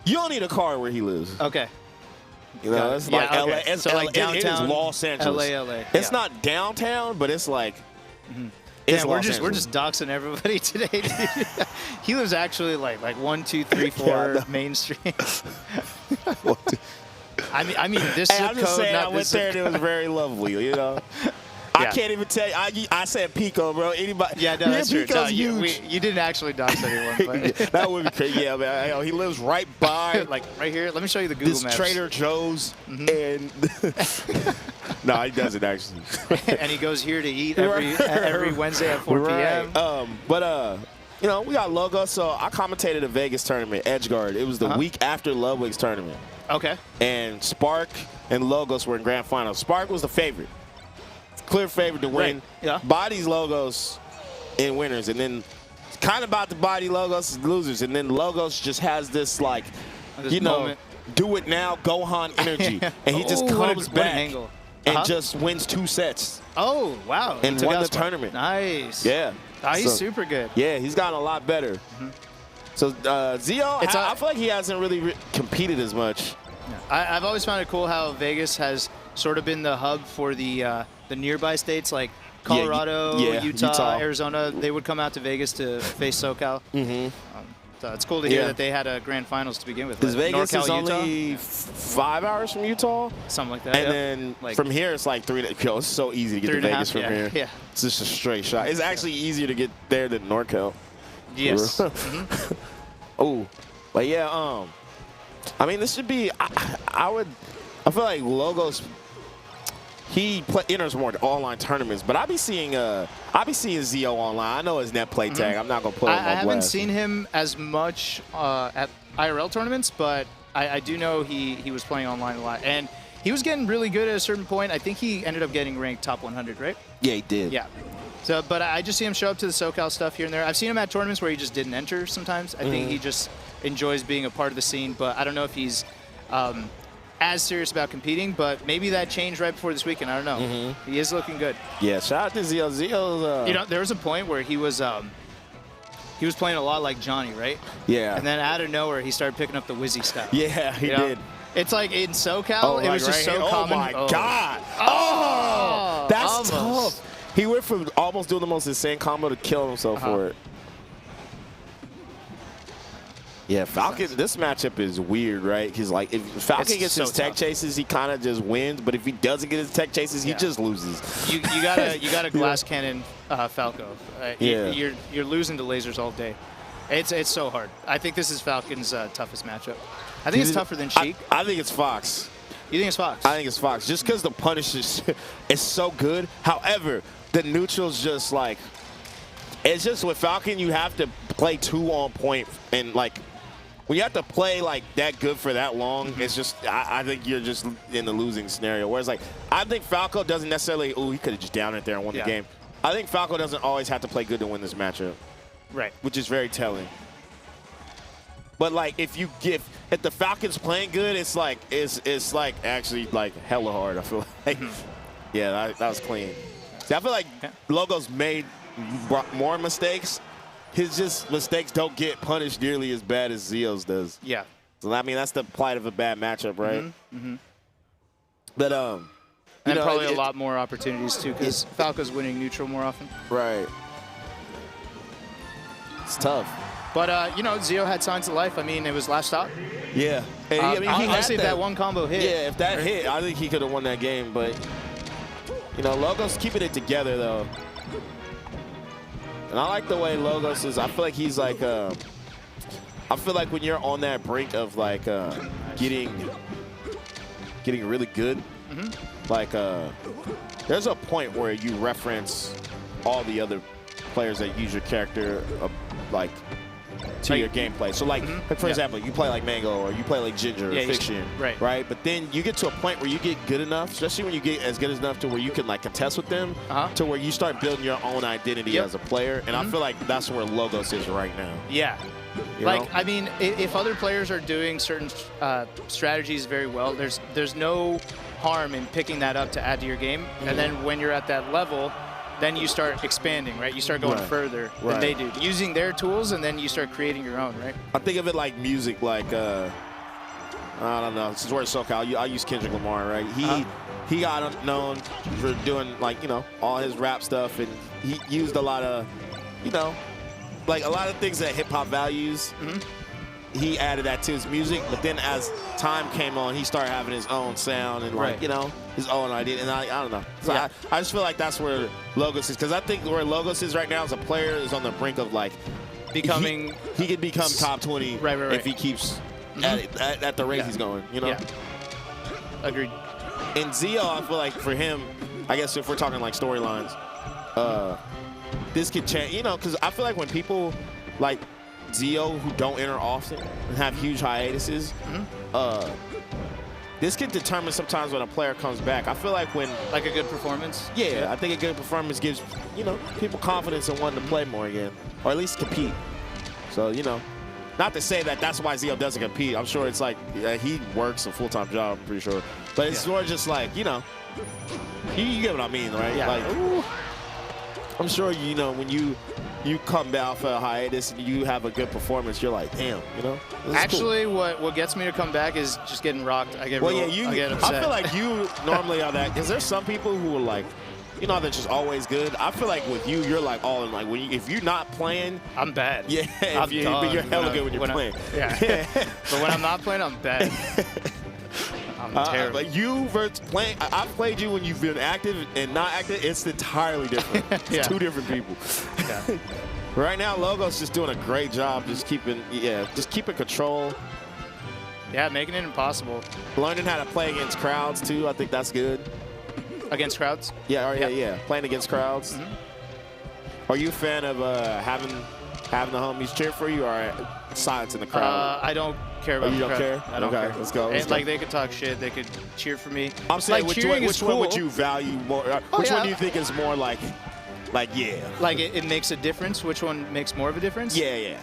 You don't need a car where he lives. Okay. You know, it's like okay. LA. It's so like downtown, it is Los Angeles. LA. It's not downtown, but it's like. It's we're just doxing everybody today. Dude. He lives actually like 1, 2, 3, 4 Main Street. I mean this zip I'm just code. saying, Not I went there and it was very lovely. You know. I can't even tell you. I said Pico, bro. Anybody? Yeah, no, that's true. No, huge. you didn't actually dox anyone. But That would be crazy. Yeah, man. He lives right by, like right here. Let me show you the Google this Maps. Trader Joe's, and no, he doesn't actually. And he goes here to eat every Wednesday at 4 p.m. But you know, we got Logos. So I commentated a Vegas tournament, Edgeguard. It was the week after Ludwig's tournament. Okay. And Spark and Logos were in grand finals. Spark was the favorite. Clear favorite to win. Right. Yeah. Bodies Logos in winners, and then it's kind of about to body Logos losers, and then Logos just has this like, you know, do it now, Gohan energy, and he just comes back and just wins 2 sets. Oh wow! And won the tournament. Nice. Yeah. He's super good. Yeah, he's gotten a lot better. So Zio, I feel like he hasn't really competed as much. I've always found it cool how Vegas has sort of been the hub for the nearby states like Colorado, Utah, Arizona. They would come out to Vegas to face SoCal. So it's cool to hear that they had a grand finals to begin with. Because Vegas NorCal, is only 5 hours from Utah. Something like that. And then like, from here, it's like 3. It's so easy to get to Vegas from here. Yeah. It's just a straight shot. It's actually easier to get there than NorCal. Yes. Oh, but yeah. I mean, this should be. I feel like Logos. He enters more online tournaments, but I be seeing Zio online. I know his net play tag. I'm not gonna put him on blast. I haven't seen him as much at IRL tournaments, but I do know he was playing online a lot, and he was getting really good at a certain point. I think he ended up getting ranked top 100, right? Yeah, he did. Yeah. So, but I just see him show up to the SoCal stuff here and there. I've seen him at tournaments where he just didn't enter sometimes. I think he just enjoys being a part of the scene, but I don't know if he's as serious about competing, but maybe that changed right before this weekend. I don't know. He is looking good. Yeah, shout out to Zio. Zio's, you know, there was a point where he was playing a lot like Johnny, right? Yeah. And then out of nowhere, he started picking up the Wizzy stuff. Yeah, he did. It's like in SoCal, it was just so common. Oh, my God. Oh, that's tough. He went from almost doing the most insane combo to killing himself for it. Yeah, Falcon, this matchup is weird, right? Because, like, if Falcon gets his tech chases, he kind of just wins. But if he doesn't get his tech chases, he just loses. You gotta glass cannon Falco. You're losing to lasers all day. It's so hard. I think this is Falcon's toughest matchup. I think it's tougher than Sheik. I think it's Fox. You think it's Fox? I think it's Fox. Just because the punish is so good. However, the neutral's just like, it's just with Falcon, you have to play 2 on point. And, like, when you have to play, like, that good for that long, it's just, I think you're just in the losing scenario. Whereas, like, I think Falco doesn't necessarily, he could have just downed it there and won the game. I think Falco doesn't always have to play good to win this matchup. Right. Which is very telling. But, like, if the Falcon's playing good, it's like actually like hella hard. I feel like, yeah, that was clean. See, I feel like Logos made more mistakes. His mistakes don't get punished nearly as bad as Zio's does. Yeah. So I mean, that's the plight of a bad matchup, right? But and probably a lot more opportunities too, because Falco's winning neutral more often. Right. It's tough. But, you know, Zio had signs of life. I mean, it was last stop. Yeah. And honestly, if that one combo hit. Yeah, if that hit, I think he could have won that game. But, you know, Logos keeping it together, though. And I like the way Logos is. I feel like he's like, I feel like when you're on that brink of, like, getting really good, like, there's a point where you reference all the other players that use your character, like, to your gameplay. So, like for example, you play like Mango or you play like Ginger or Fiction, right? But then you get to a point where you get good enough, especially when you get as good enough to where you can, like, contest with them, to where you start building your own identity as a player. And I feel like that's where Logos is right now. Yeah. Like, I mean, if other players are doing certain strategies very well, there's no harm in picking that up to add to your game. And then when you're at that level, then you start expanding, right? You start going further than they do, using their tools, and then you start creating your own, right? I think of it like music, like I don't know. This is where SoCal. I use Kendrick Lamar, right? He got known for doing, like, you know, all his rap stuff, and he used a lot of, you know, like a lot of things that hip-hop values. He added that to his music, but then as time came on, he started having his own sound and, like, you know, his own idea. And I don't know. So I just feel like that's where Logos is, because I think where Logos is right now as a player is on the brink of, like, becoming. He could become top 20 right. if he keeps at the rate he's going, you know? Yeah. Agreed. And Zio, I feel like for him, I guess if we're talking like storylines, this could change, you know, because I feel like when people like Zio who don't enter often and have huge hiatuses, this could determine sometimes when a player comes back. I feel like when... Like a good performance? Yeah, I think a good performance gives, you know, people confidence in wanting to play more again, or at least compete. So, you know, not to say that that's why Zio doesn't compete. I'm sure it's like he works a full-time job, I'm pretty sure. But it's more just like, you know, you get what I mean, right? Yeah. Like, I'm sure, you know, when you come down for a hiatus and you have a good performance, you're like, damn, you know? Actually, cool. what gets me to come back is just getting rocked. I get I get upset. I feel like you normally are that, because there's some people who are like, you know, they're just always good. I feel like with you, you're like all in. Like if you're not playing, I'm bad. Yeah, but you're hella good when you're playing. Yeah. But when I'm not playing, I'm bad. I'm terrible. But you versus playing, I've played you when you've been active and not active. It's entirely different. It's two different people. Yeah. Right now, Logo's just doing a great job, just keeping control. Yeah, making it impossible. Learning how to play against crowds too. I think that's good. Against crowds? Yeah. Playing against crowds. Are you a fan of having the homies cheer for you, or silence in the crowd? I don't care about you the don't crowd. care? I don't care. Let's go. Like, they could talk shit. They could cheer for me. I'm saying, like, which one would you value more? Which one do you think is more like yeah? Like, it makes a difference? Which one makes more of a difference? Yeah.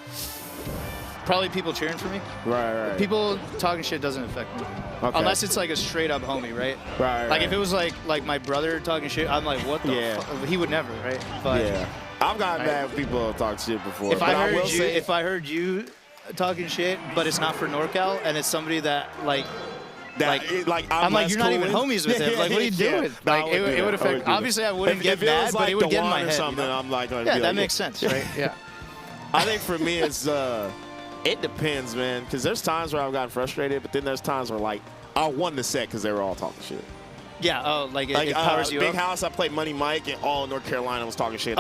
Probably people cheering for me. Right. People talking shit doesn't affect me. Okay. Unless it's like a straight up homie, right? Right. Like if it was like my brother talking shit, I'm like, what the fuck? He would never, right? But I've gotten mad when people talk shit before. If I heard you talking shit, but it's not for NorCal and it's somebody that I'm like, you're not even homies with him. Like, what are you doing? Like, it would affect. Obviously, I wouldn't get mad, but it would get in my head. Something, I'm like, yeah, that makes sense, right? Yeah. I think for me, it's it depends, man. Because there's times where I've gotten frustrated, but then there's times where like I won the set because they were all talking shit. Yeah. Oh, like it powers you Big up. House, I played Money Mike, and all North Carolina was talking shit.